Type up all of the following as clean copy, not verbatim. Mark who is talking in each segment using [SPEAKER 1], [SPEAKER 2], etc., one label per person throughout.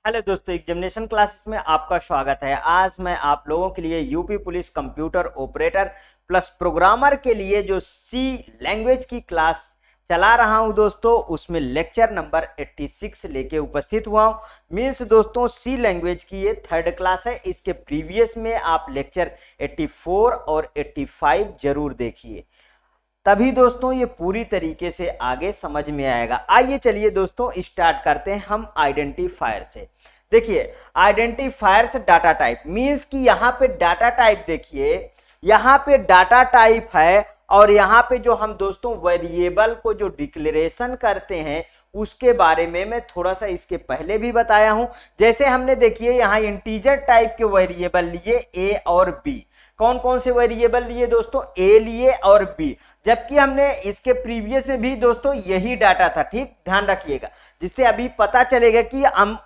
[SPEAKER 1] Hello दोस्तों, examination classes में आपका स्वागत है। आज मैं आप लोगों के लिए UP police computer operator plus programmer के लिए जो सी लैंग्वेज की क्लास चला रहा हूं दोस्तों, उसमें लेक्चर नंबर 86 लेके उपस्थित हुआ हूं। मीन्स दोस्तों सी लैंग्वेज की ये थर्ड क्लास है। इसके प्रीवियस में आप लेक्चर 84 और 85 जरूर देखिए, तभी दोस्तों ये पूरी तरीके से आगे समझ में आएगा। आइए चलिए दोस्तों स्टार्ट करते हैं हम आइडेंटिफायर से। देखिए आइडेंटिफायर्स डाटा टाइप मींस कि यहाँ पे डाटा टाइप देखिए, यहाँ पे डाटा टाइप है और यहाँ पे जो हम दोस्तों वेरिएबल को जो डिक्लेरेशन करते हैं उसके बारे में मैं थोड़ा सा इसके पहले भी बताया हूं। जैसे हमने देखिए यहाँ इंटीजर टाइप के वेरिएबल लिए ए और बी। कौन कौन से वेरिएबल लिए दोस्तों? ए लिए और बी। जबकि हमने इसके प्रीवियस में भी दोस्तों यही डाटा था, ठीक ध्यान रखिएगा, जिससे अभी पता चलेगा कि हम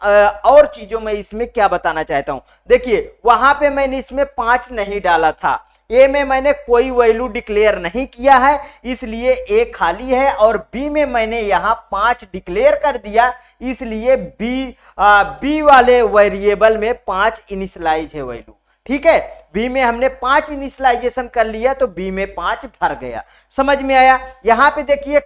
[SPEAKER 1] और चीजों में इसमें क्या बताना चाहता हूं। देखिए वहां पे मैंने इसमें 5 नहीं डाला था, ए में मैंने कोई वैल्यू डिक्लेयर नहीं किया है इसलिए ए खाली है, और बी में मैंने यहां 5 डिक्लेयर कर दिया इसलिए बी वाले वेरिएबल में 5 इनिशियलाइज है वैल्यू। ठीक है, बी में हमने 5 इनिशियलाइजेशन कर लिया तो बी में 5 भर गया। समझ में आया? यहां पे देखिए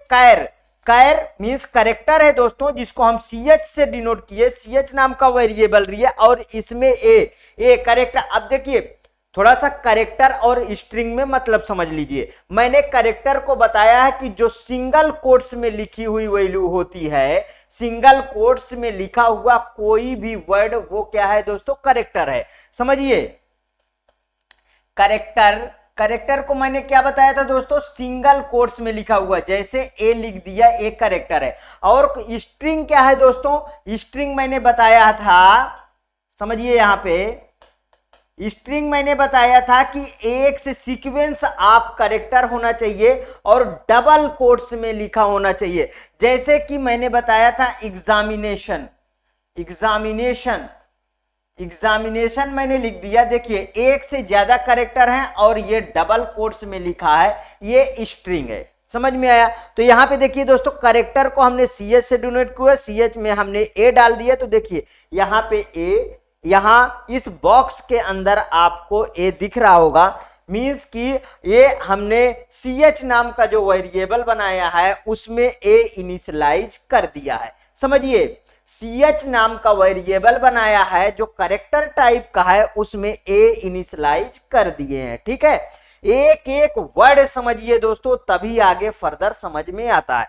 [SPEAKER 1] कैर मींस करेक्टर है दोस्तों, जिसको हम CH से डिनोट किए, CH नाम का वेरिएबल रही है और इसमें ए करेक्टर। अब देखिए थोड़ा सा करेक्टर और स्ट्रिंग में मतलब समझ लीजिए। मैंने करेक्टर को बताया है कि जो सिंगल कोट्स में लिखी हुई वैल्यू होती है, सिंगल कोट्स में लिखा हुआ कोई भी वर्ड वो क्या है दोस्तों? करेक्टर है। समझिए करेक्टर को मैंने क्या बताया था दोस्तों? सिंगल कोट्स में लिखा हुआ, जैसे ए लिख दिया एक करेक्टर है। और स्ट्रिंग क्या है दोस्तों? स्ट्रिंग मैंने बताया था, समझिए यहां पे स्ट्रिंग मैंने बताया था कि एक से सीक्वेंस आप करेक्टर होना चाहिए और डबल कोट्स में लिखा होना चाहिए। जैसे कि मैंने बताया था एग्जामिनेशन मैंने लिख दिया। देखिए एक से ज्यादा करेक्टर हैं और ये डबल कोट्स में लिखा है, ये स्ट्रिंग है। समझ में आया? तो यहां पे देखिए दोस्तों करेक्टर को हमने CH से डिनोट किया, CH में हमने ए डाल दिया, तो देखिए यहां पे ए, यहां इस बॉक्स के अंदर आपको ए दिख रहा होगा। मींस कि ये हमने CH नाम का जो वेरिएबल बनाया है उसमें ए इनिशियलाइज कर दिया है। समझिए CH नाम का वेरिएबल बनाया है जो करेक्टर टाइप का है, उसमें ए इनिशियलाइज कर दिए हैं। ठीक है, एक एक वर्ड समझिए दोस्तों, तभी आगे फर्दर समझ में आता है।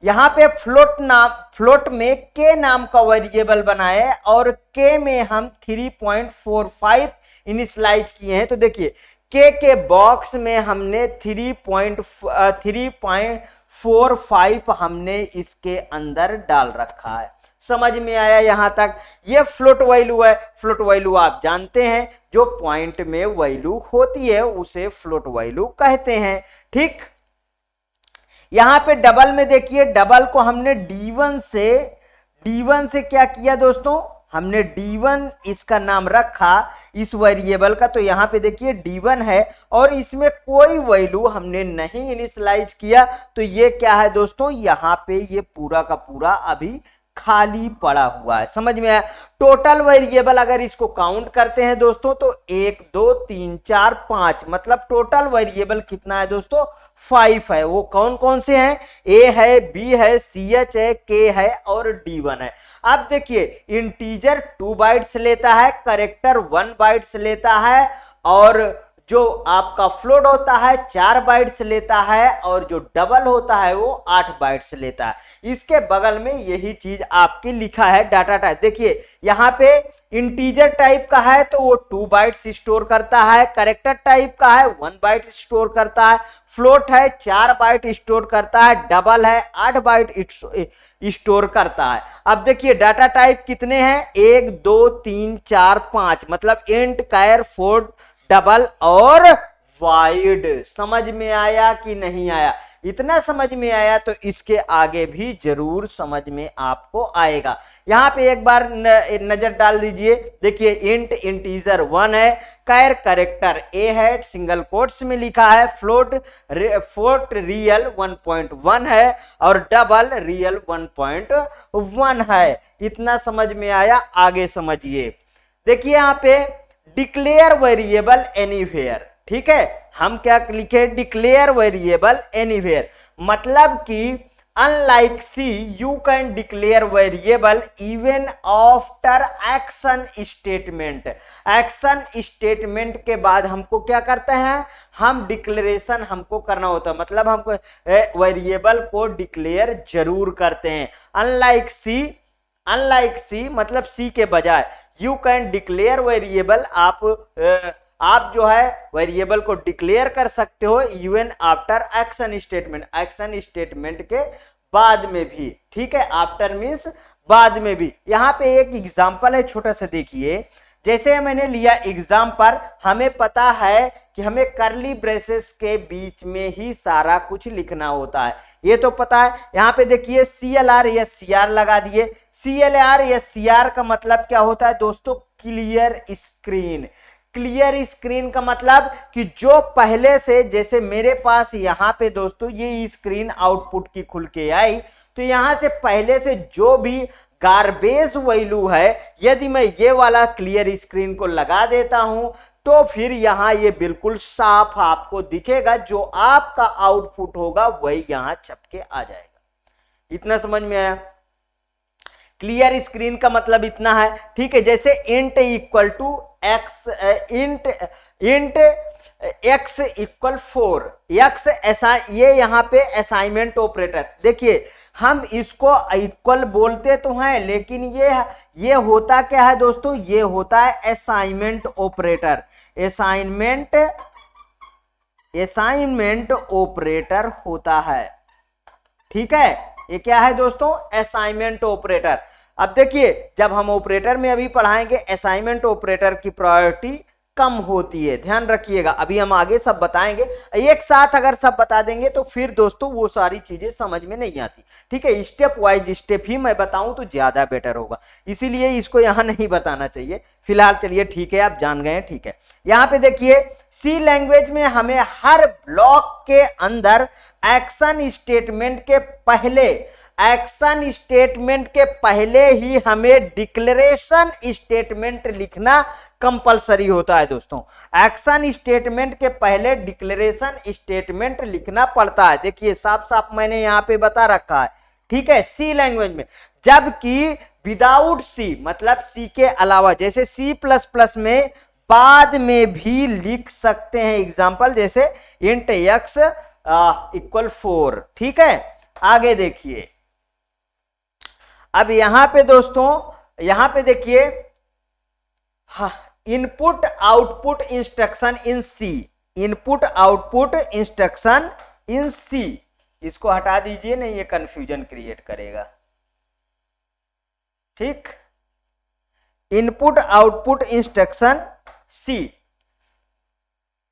[SPEAKER 1] यहां पे फ्लोट में के नाम का वेरिएबल बनाए और के में हम 3.45 इनिशियलाइज किए हैं। तो देखिए के बॉक्स में हमने 3.45 हमने इसके अंदर डाल रखा है। समझ में आया यहां तक? ये फ्लोट वैल्यू है। फ्लोट वैल्यू आप जानते हैं, जो पॉइंट में वैल्यू होती है उसे फ्लोट वैल्यू कहते हैं। ठीक, यहां पे डबल में देखिए, डबल को हमने D1 से क्या किया दोस्तों? हमने D1 इसका नाम रखा इस वेरिएबल का। तो यहां पे देखिए D1 है और इसमें कोई वैल्यू हमने नहीं इनिशियलाइज किया, तो ये क्या है दोस्तों? यहां पे ये पूरा का पूरा अभी खाली पड़ा हुआ है। समझ में आया? टोटल वेरिएबल अगर इसको काउंट करते हैं दोस्तों तो 1 2 3 4 5, मतलब टोटल वेरिएबल कितना है दोस्तों? 5 है। वो कौन कौन से हैं? ए है, बी है, CH है, के है और D1 है। अब देखिए इंटीजर 2 बाइट्स लेता है, करेक्टर 1 बाइट्स लेता है, और जो आपका फ्लोट होता है 4 बाइट्स लेता है, और जो डबल होता है वो 8 बाइट्स लेता है। इसके बगल में यही चीज आपकी लिखा है डाटा टाइप। देखिए यहां पे इंटीजर टाइप का है तो वो 2 बाइट्स स्टोर करता है, करेक्टर टाइप का है 1 बाइट स्टोर करता है, फ्लोट है 4 बाइट स्टोर करता है, डबल है 8 बाइट स्टोर करता है। अब देखिए डाटा टाइप कितने हैं? 1 2 3 4 5, मतलब इंट, कैर, फ्लोट, डबल और वाइड। समझ में आया कि नहीं आया? इतना समझ में आया तो इसके आगे भी जरूर समझ में आपको आएगा। यहां पे एक बार नजर डाल दीजिए, देखिए इंट इंटीजर 1 है, कैर कैरेक्टर ए है, सिंगल कोट्स में लिखा है, फ्लोट रियल 1.1 है और डबल रियल 1.1 है। इतना समझ में आया, आगे समझिए। देखिए यहां पे डिक्लेयर वेरिएबल एनीवेयर, ठीक है, हम क्या लिखे, डिक्लेयर वेरिएबल एनीवेयर, मतलब कि unlike C you can declare variable even after action statement. Action statement के बाद हमको क्या करते हैं, हम डिक्लेरेशन हमको करना होता है, मतलब हमको वेरिएबल को डिक्लेयर जरूर करते हैं। अनलाइक सी मतलब सी के बजाय यू कैन डिक्लेयर वेरिएबल, आप जो है वेरिएबल को डिक्लेयर कर सकते हो इवन आफ्टर एक्शन स्टेटमेंट के बाद में भी, ठीक है, आफ्टर मींस बाद में भी। यहां पे एक एग्जांपल है छोटा सा, देखिए जैसे मैंने लिया एग्जांपल, हमें पता है कि हमें करली ब्रेसेस के बीच में ही सारा कुछ लिखना होता है, ये तो पता है। यहां पे देखिए CLR या CR लगा दिए। CLR या CR का मतलब क्या होता है दोस्तों, क्लियर स्क्रीन। क्लियर स्क्रीन का मतलब कि जो पहले से, जैसे मेरे पास यहां पे दोस्तों ये स्क्रीन आउटपुट की खुल के आई, तो यहां से पहले से जो भी गार्बेज वैल्यू है, यदि मैं ये वाला क्लियर स्क्रीन को लगा देता हूं तो फिर यहां ये बिल्कुल साफ आपको दिखेगा, जो आपका आउटपुट होगा वही यहां छप के आ जाएगा। इतना समझ में आया? क्लियर स्क्रीन का मतलब इतना है, ठीक है। जैसे int equal to x, int x equal 4, x ऐसा, ये यहां पे असाइनमेंट ऑपरेटर, देखिए हम इसको इक्वल बोलते तो हैं, लेकिन ये होता क्या है दोस्तों, ये होता है असाइनमेंट ऑपरेटर। असाइनमेंट ऑपरेटर होता है, ठीक है। ये क्या है दोस्तों, असाइनमेंट ऑपरेटर। अब देखिए जब हम ऑपरेटर में अभी पढ़ाएंगे, असाइनमेंट ऑपरेटर की प्रायोरिटी कम होती है, ध्यान रखिएगा। अभी हम आगे सब बताएंगे, एक साथ अगर सब बता देंगे तो फिर दोस्तों वो सारी चीजें समझ में नहीं आती, ठीक है। स्टेप वाइज स्टेप ही मैं बताऊं तो ज्यादा बेटर होगा, इसीलिए इसको यहां नहीं बताना चाहिए फिलहाल। चलिए ठीक है, आप जान गए, ठीक है। यहां पे देखिए सी लैंग्वेज में हमें हर ब्लॉक के अंदर एक्शन स्टेटमेंट के पहले ही हमें डिक्लेरेशन स्टेटमेंट लिखना कंपलसरी होता है दोस्तों। एक्शन स्टेटमेंट के पहले डिक्लेरेशन स्टेटमेंट लिखना पड़ता है, देखिए साफ साफ मैंने यहां पे बता रखा है, ठीक है, सी लैंग्वेज में। जबकि विदाउट सी मतलब सी के अलावा, जैसे C++ में बाद में भी लिख सकते हैं, एग्जांपल जैसे इंट x इक्वल 4, ठीक है। आगे देखिए, अब यहां पे दोस्तों, यहां पे देखिए input output instruction in C, input output instruction in C, इसको हटा दीजिए, नहीं ये कंफ्यूजन क्रिएट करेगा, ठीक। Input output instruction C,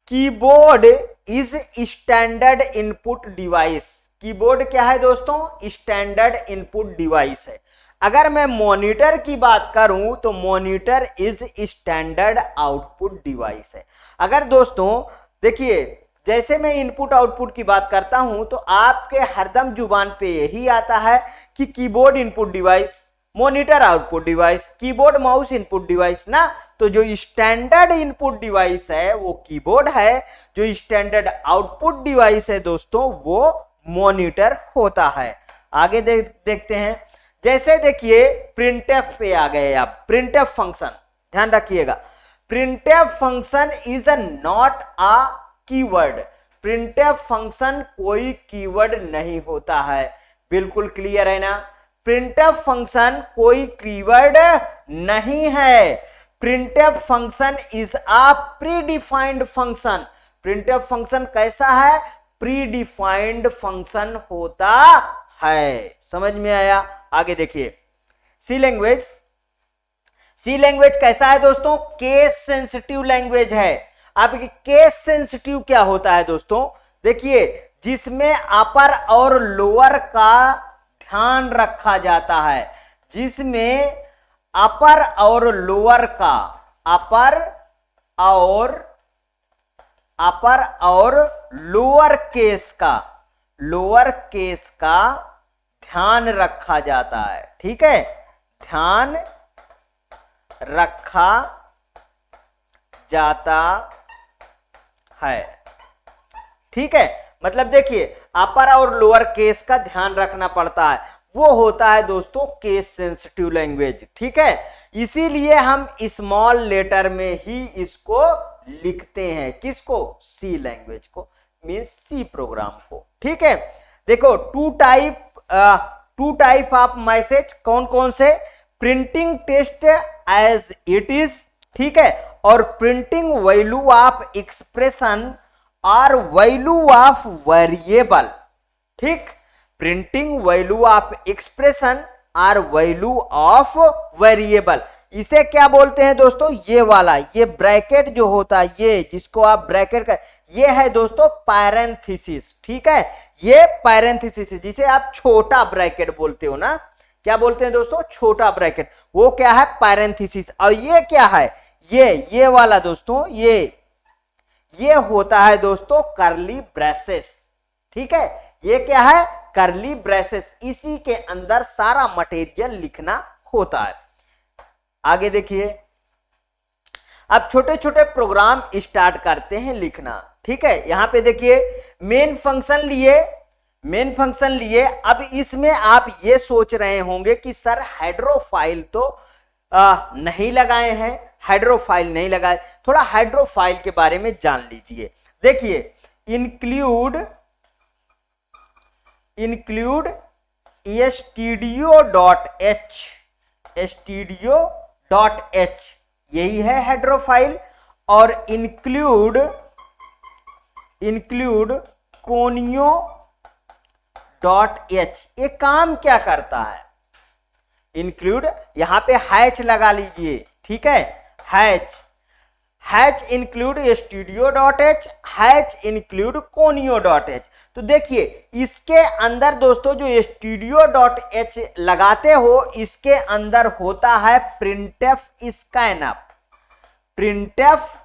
[SPEAKER 1] keyboard is standard input device. Keyboard क्या है दोस्तों, स्टैंडर्ड इनपुट डिवाइस है। अगर मैं मॉनिटर की बात करूं तो monitor is standard output device है। अगर दोस्तों देखिए, जैसे मैं इनपुट आउटपुट की बात करता हूं तो आपके हरदम जुबान पे यही आता है कि keyboard input device, monitor output device, keyboard mouse input device ना। तो जो स्टैंडर्ड इनपुट डिवाइस है वो कीबोर्ड है, जो स्टैंडर्ड आउटपुट डिवाइस है दोस्तों वो मॉनिटर होता है। आगे देखते हैं, जैसे देखिए प्रिंटफ पे आ गए आप, प्रिंटफ फंक्शन, ध्यान रखिएगा, printf function is not a keyword. Printf function कोई कीवर्ड नहीं होता है, बिल्कुल क्लियर है ना। प्रिंटफ फंक्शन कोई कीवर्ड नहीं है। Printf function is a predefined function. Printf function कैसा है, प्रीडिफाइंड फंक्शन होता है, समझ में आया। आगे देखिए, सी लैंग्वेज कैसा है दोस्तों, केस सेंसिटिव लैंग्वेज है। अब केस सेंसिटिव क्या होता है दोस्तों, देखिए जिसमें अपर और लोअर का ध्यान रखा जाता है, जिसमें अपर और लोअर का, अपर और लोअर केस का ध्यान रखा जाता है। ठीक है, ध्यान रखा जाता है। ठीक है, मतलब देखिए अपर और लोअर केस का ध्यान रखना पड़ता है, वो होता है दोस्तों केस सेंसिटिव लैंग्वेज। ठीक है, इसीलिए हम स्मॉल लेटर में ही इसको लिखते हैं, किसको, सी लैंग्वेज को, मींस सी प्रोग्राम को। ठीक है, देखो टू टाइप ऑफ मैसेज कौन कौन से, printing text as it is, ठीक है, और प्रिंटिंग वैल्यू ऑफ एक्सप्रेशन और वैल्यू ऑफ वेरिएबल। ठीक, प्रिंटिंग वैल्यू ऑफ एक्सप्रेशन और वैल्यू ऑफ वेरिएबल, इसे क्या बोलते हैं दोस्तों, ये वाला, ये ब्रैकेट जो होता है, ये जिसको आप ब्रैकेट का, ये है दोस्तों पैरेंथेसिस। ठीक है, ये पैरेंथेसिस जिसे आप छोटा ब्रैकेट बोलते हो ना, क्या बोलते हैं दोस्तों, छोटा ब्रैकेट, वो क्या है, पैरेंथेसिस। और ये क्या है, ये वाला दोस्तों, ये होता है दोस्तों कर्ली ब्रेसेस। ठीक है, ये क्या है, कर्ली ब्रेसेस, इसी के अंदर सारा मटेरियल लिखना होता है। आगे देखिए, अब छोटे छोटे प्रोग्राम स्टार्ट करते हैं लिखना। ठीक है, यहां पे देखिए मेन फंक्शन लिए, अब इसमें आप ये सोच रहे होंगे कि सर हेडरोफाइल तो नहीं लगाए हैं, हाइड्रोफाइल नहीं लगाए, थोड़ा हाइड्रोफाइल के बारे में जान लीजिए। देखिए इंक्लूड stdio.h, यही है हेडरोफाइल, और इंक्लूड conio.h, ये काम क्या करता है, इंक्लूड, यहां पे हैच लगा लीजिए। ठीक है, hatch include stdio.h, hatch include conio.h। तो देखिए इसके अंदर दोस्तों जो stdio.h लगाते हो, इसके अंदर होता है प्रिंटफ स्कैनअप, प्रिंटफ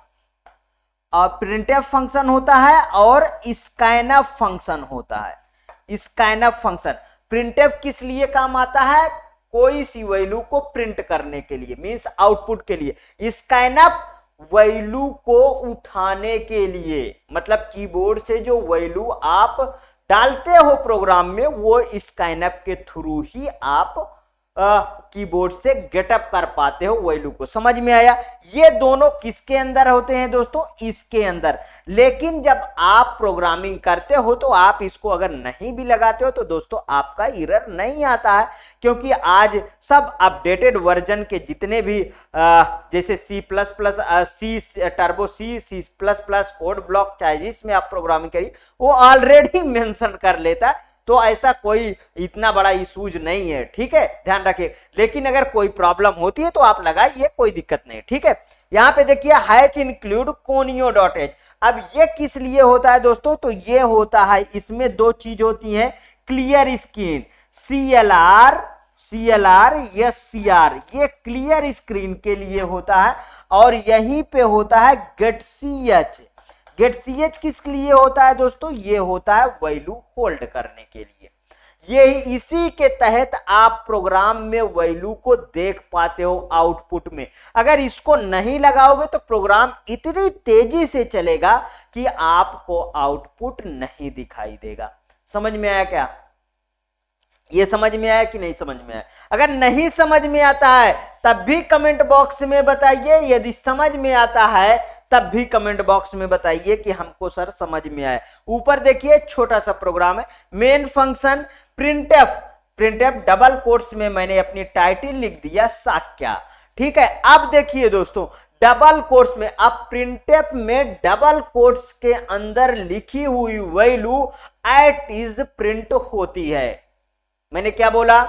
[SPEAKER 1] फंक्शन होता है और स्कैनअप फंक्शन होता है। स्कैनअप फंक्शन प्रिंटफ किस लिए काम आता है, कोई सी वैल्यू को प्रिंट करने के लिए, मींस आउटपुट के लिए। स्कैनअप वैल्यू को उठाने के लिए, मतलब कीबोर्ड से जो वैल्यू आप डालते हो प्रोग्राम में, वो स्कैनअप के थ्रू ही आप कीबोर्ड से गेटअप कर पाते हो वैल्यू को। समझ में आया, ये दोनों किसके अंदर होते हैं दोस्तों, इसके अंदर। लेकिन जब आप प्रोग्रामिंग करते हो तो आप इसको अगर नहीं भी लगाते हो तो दोस्तों आपका एरर नहीं आता है, क्योंकि आज सब अपडेटेड वर्जन के जितने भी जैसे C++, turbo C++, code block, चाहे जिसमें आप प्रोग्रामिंग करिए, वो ऑलरेडी मेंशन कर लेता है, तो ऐसा कोई इतना बड़ा इशूज नहीं है। ठीक है, ध्यान रखिए। लेकिन अगर कोई प्रॉब्लम होती है तो आप लगाइए, कोई दिक्कत नहीं। ठीक है, यहां पे देखिए हैच इंक्लूड conio.h, अब ये किस लिए होता है दोस्तों, तो ये होता है, इसमें दो चीज होती हैं, क्लियर स्क्रीन, CLR SCR, ये क्लियर स्क्रीन के लिए होता है, और यहीं पे होता है गेट ch किस लिए होता है दोस्तों, ये होता है वैल्यू होल्ड करने के लिए। ये इसी के तहत आप प्रोग्राम में वैल्यू को देख पाते हो आउटपुट में। अगर इसको नहीं लगाओगे तो प्रोग्राम इतनी तेजी से चलेगा कि आपको आउटपुट नहीं दिखाई देगा। समझ में आया क्या, ये समझ में आया कि नहीं समझ में आया? अगर नहीं समझ में आता है तब भी कमेंट बॉक्स में बताइए, यदि समझ में आता है तब भी कमेंट बॉक्स में बताइए कि हमको सर समझ में आया। ऊपर देखिए छोटा सा प्रोग्राम है, main function printf double quotes में मैंने अपनी टाइटल लिख दिया साक्या। ठीक है, अब देखिए दोस्तों डबल कोट्स में, अब प्रिंटफ में डबल कोट्स के अंदर लिखी हुई वैल्यू एट इज प्रिंट होती है। मैंने क्या बोला,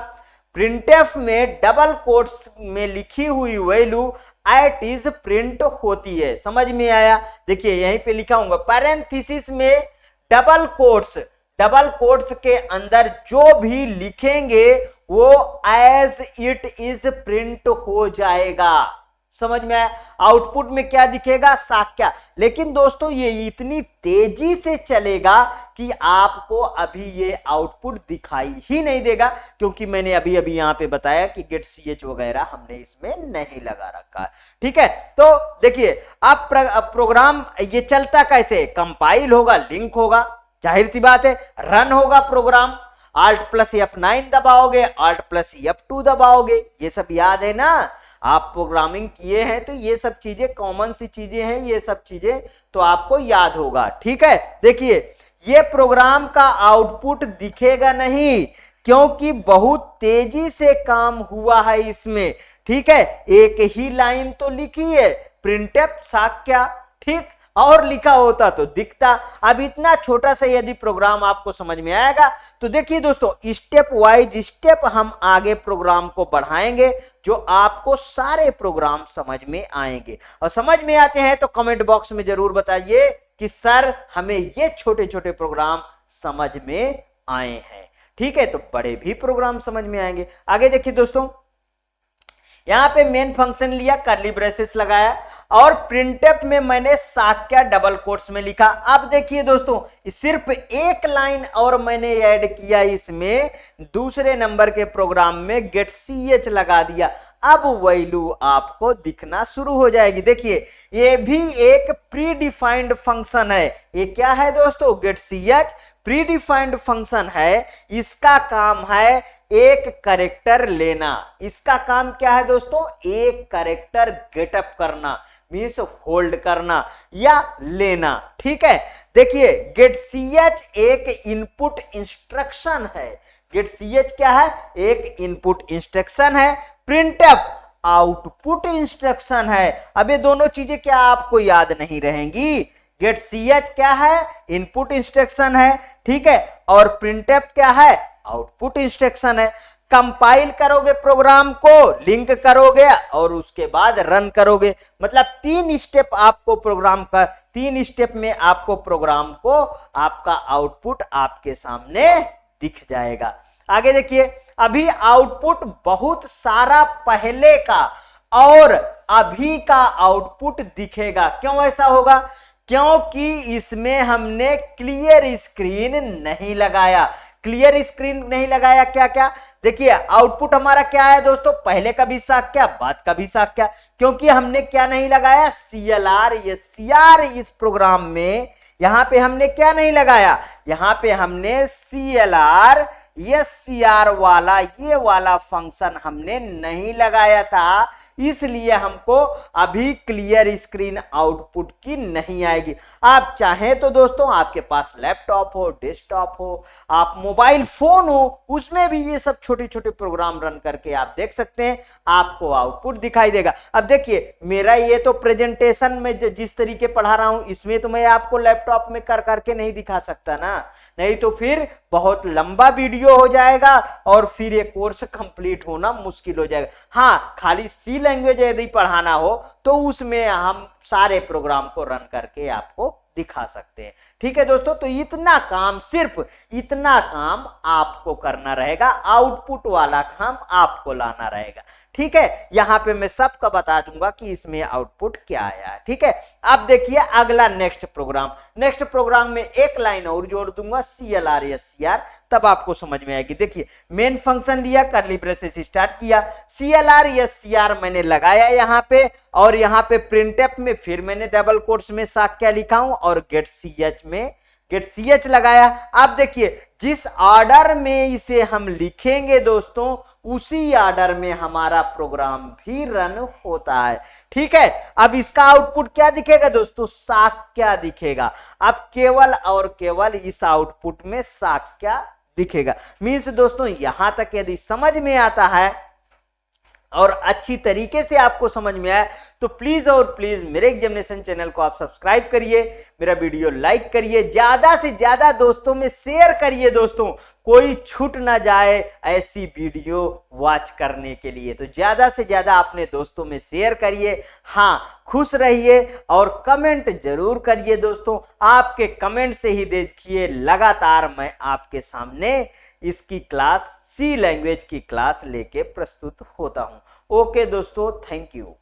[SPEAKER 1] प्रिंटफ में डबल कोट्स में लिखी हुई वैल्यू एट इज प्रिंट होती है। समझ में आया? देखिए यहीं पे लिखा हूंगा पैरेंथेसिस में डबल कोट्स डबल कोट्स के अंदर जो भी लिखेंगे वो एज इट इज प्रिंट हो जाएगा। समझ में आया? आउटपुट में क्या दिखेगा? साक्या। लेकिन दोस्तों ये इतनी तेजी से चलेगा कि आपको अभी ये आउटपुट दिखाई ही नहीं देगा, क्योंकि मैंने अभी अभी यहां पे बताया कि गेट ch वगैरह हमने इसमें नहीं लगा रखा है। ठीक है, तो देखिए अब प्रोग्राम ये चलता कैसे? कंपाइल होगा, लिंक होगा, जाहिर सी बात है, रन होगा प्रोग्राम, Alt+F9 दबाओगे, Alt+F2 दबाओगे, ये सब याद है ना? आप प्रोग्रामिंग किए हैं तो ये सब चीजें कॉमन सी चीजें हैं, ये सब चीजें तो आपको याद होगा। ठीक है, देखिए ये प्रोग्राम का आउटपुट दिखेगा नहीं, क्योंकि बहुत तेजी से काम हुआ है इसमें। ठीक है, एक ही लाइन तो लिखी है, प्रिंटफ साक्या, ठीक, और लिखा होता तो दिखता। अब इतना छोटा सा यदि प्रोग्राम आपको समझ में आएगा तो देखिए दोस्तों, स्टेप वाइज स्टेप हम आगे प्रोग्राम को बढ़ाएंगे, जो आपको सारे प्रोग्राम समझ में आएंगे। और समझ में आते हैं तो कमेंट बॉक्स में जरूर बताइए कि सर हमें ये छोटे छोटे प्रोग्राम समझ में आए हैं। ठीक है, तो बड़े भी प्रोग्राम समझ में आएंगे। आगे देखिए दोस्तों, यहां पे मेन फंक्शन लिया, कर्ली ब्रेसेस लगाया, और प्रिंटफ में मैंने साक्या डबल कोट्स में लिखा। अब देखिए दोस्तों, सिर्फ एक लाइन और मैंने ऐड किया इसमें, दूसरे नंबर के प्रोग्राम में गेट ch लगा दिया। अब वैल्यू आपको दिखना शुरू हो जाएगी। देखिए ये भी एक प्री डिफाइंड फंक्शन है। ये क्या है दोस्तों? Get ch predefined function है। इसका काम है एक कैरेक्टर लेना। इसका काम क्या है दोस्तों? एक कैरेक्टर गेटअप करना, मीन्स होल्ड करना या लेना। ठीक है, देखिए गेट ch एक इनपुट इंस्ट्रक्शन है। गेट ch क्या है? एक इनपुट इंस्ट्रक्शन है। प्रिंटफ आउटपुट इंस्ट्रक्शन है। अब ये दोनों चीजें क्या आपको याद नहीं रहेंगी? गेट ch क्या है? इनपुट इंस्ट्रक्शन है, ठीक है, और प्रिंटफ क्या है? आउटपुट इंस्ट्रक्शन है। कंपाइल करोगे प्रोग्राम को, लिंक करोगे और उसके बाद रन करोगे। मतलब 3 स्टेप आपको प्रोग्राम का, 3 स्टेप में आपको प्रोग्राम को आपका आउटपुट आपके सामने दिख जाएगा। आगे देखिए, अभी आउटपुट बहुत सारा पहले का और अभी का आउटपुट दिखेगा। क्यों ऐसा होगा? क्योंकि इसमें हमने क्लियर स्क्रीन नहीं लगाया। क्लियर स्क्रीन नहीं लगाया, क्या क्या? देखिए आउटपुट हमारा क्या है दोस्तों? पहले का भी साक्या, बाद का भी साक्या। क्योंकि हमने क्या नहीं लगाया? CLR SCR इस प्रोग्राम में यहां पे हमने क्या नहीं लगाया? यहां पे हमने CLR SCR वाला, ये वाला फंक्शन हमने नहीं लगाया था, इसलिए हमको अभी क्लियर स्क्रीन आउटपुट की नहीं आएगी। आप चाहें तो दोस्तों, आपके पास लैपटॉप हो, डेस्कटॉप हो, आप मोबाइल फोन हो, उसमें भी ये सब छोटे छोटे प्रोग्राम रन करके आप देख सकते हैं, आपको आउटपुट दिखाई देगा। अब देखिए मेरा ये तो प्रेजेंटेशन में जिस तरीके पढ़ा रहा हूं, इसमें तो मैं आपको लैपटॉप में कर करके नहीं दिखा सकता ना, नहीं तो फिर बहुत लंबा वीडियो हो जाएगा और फिर ये कोर्स कंप्लीट होना मुश्किल हो जाएगा। हाँ, खाली सी लैंग्वेज यदि पढ़ाना हो तो उसमें हम सारे प्रोग्राम को रन करके आपको दिखा सकते हैं। ठीक है दोस्तों, तो इतना काम, सिर्फ इतना काम आपको करना रहेगा, आउटपुट वाला काम आपको लाना रहेगा। ठीक है, यहां पे मैं सबका बता दूंगा कि इसमें आउटपुट क्या आया है। ठीक है, अब देखिए अगला नेक्स्ट प्रोग्राम में एक लाइन और जोड़ दूंगा, CLR SCR, तब आपको समझ में आएगी। देखिए मेन फंक्शन लिया, कर्ली ब्रेसेस स्टार्ट किया, CLR SCR मैंने लगाया यहां पे, और यहां पे प्रिंटफ में फिर मैंने डबल कोट्स में साक्या लिखा हूं और गेट ch में गेट ch लगाया। अब देखिए जिस ऑर्डर में इसे हम लिखेंगे दोस्तों, उसी ऑर्डर में हमारा प्रोग्राम भी रन होता है। ठीक है, अब इसका आउटपुट क्या दिखेगा दोस्तों? साक्या दिखेगा। अब केवल और केवल इस आउटपुट में साक्या दिखेगा। मीन्स दोस्तों यहां तक यदि समझ में आता है और अच्छी तरीके से आपको समझ में आए तो प्लीज और प्लीज मेरे एग्जामिनेशन चैनल को आप सब्सक्राइब करिए, मेरा वीडियो लाइक करिए, ज्यादा से ज्यादा दोस्तों में शेयर करिए दोस्तों, कोई छूट ना जाए ऐसी वीडियो वॉच करने के लिए। तो ज्यादा से ज्यादा अपने दोस्तों में शेयर करिए। हाँ, खुश रहिए और कमेंट जरूर करिए दोस्तों, आपके कमेंट से ही देखिए लगातार मैं आपके सामने इसकी क्लास, सी लैंग्वेज की क्लास लेके प्रस्तुत होता हूं। ओके दोस्तों, थैंक यू।